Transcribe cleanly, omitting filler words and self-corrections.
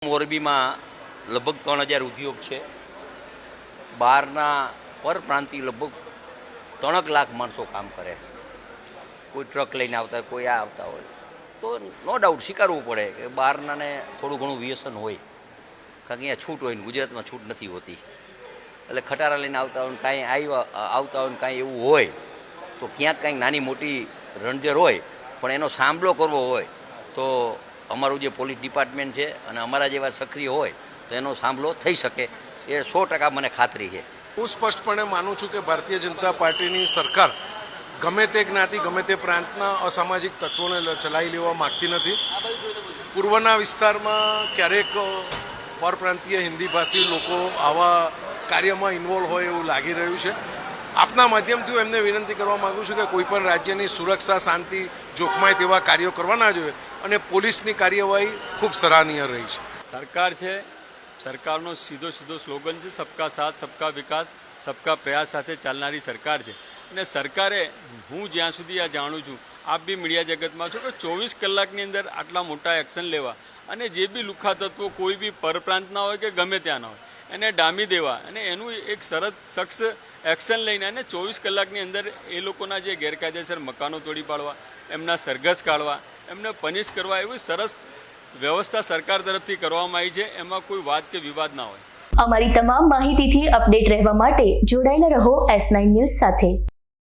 મોરબીમાં લગભગ 3000 ઉદ્યોગ છે. બહારના પરપ્રાંતિ લગભગ 3 લાખ માણસો કામ કરે. કોઈ ટ્રક લઈને આવતા હોય, કોઈ આ આવતા હોય, તો નો ડાઉટ સ્વીકારવું પડે કે બહારનાને થોડું ઘણું વ્યસન હોય, કારણ કે અહીંયા છૂટ હોય ને ગુજરાતમાં છૂટ નથી હોતી. એટલે ખટારા લઈને આવતા હોય ને કાંઈ આવતા હોય ને કાંઈ એવું હોય તો ક્યાંક કાંઈક નાની મોટી રણજર હોય, પણ એનો સામલો કરવો હોય તો અમારું જે પોલીસ ડિપાર્ટમેન્ટ છે અને અમારા જેવા સક્રિય હોય તો એનો સામલો થઈ શકે, એ 100% મને ખાતરી છે. હું સ્પષ્ટપણે માનું છું કે ભારતીય જનતા પાર્ટીની સરકાર ગમે તે જ્ઞાતિ ગમે તે પ્રાંતના અસામાજિક તત્વોને ચલાવી લેવા માગતી નથી. પૂર્વના વિસ્તારમાં ક્યારેક પરપ્રાંતીય હિન્દીભાષી લોકો આવા કાર્યમાં ઇન્વોલ્વ હોય એવું લાગી રહ્યું છે. આપના માધ્યમથી હું એમને વિનંતી કરવા માગું છું કે કોઈપણ રાજ્યની સુરક્ષા શાંતિ જોખમાય તેવા કાર્યો કરવા ના જોઈએ, અને પોલીસની કાર્યવાહી ખૂબ સરાહનીય રહી છે. સરકાર છે, સરકારનો સીધો સ્લોગન છે સબકા સાથ સબકા વિકાસ સબકા પ્રયાસ સાથે ચાલનારી સરકાર છે. અને સરકારે, હું જ્યાં સુધી આ જાણું છું, આપ બી મીડિયા જગતમાં છો, કે 24 કલાકની અંદર આટલા મોટા એક્શન લેવા અને જે બી લુખ્ખા તત્વો કોઈ બી પરપ્રાંતના હોય કે ગમે ત્યાંના હોય એને ડામી દેવા અને એનું એક સરસ સખ્ત એક્શન લઈને અને 24 કલાકની અંદર એ લોકોના જે ગેરકાયદેસર મકાનો તોડી પાડવા, એમના સરઘસ કાઢવા, એમને પનિશ કરવા, એવી સરસ વ્યવસ્થા સરકાર તરફથી કરવામાં આવી છે. એમાં કોઈ વાત કે વિવાદ ના હોય. અમારી તમામ માહિતીથી અપડેટ રહેવા માટે જોડાયેલા રહો S9 ન્યૂઝ સાથે.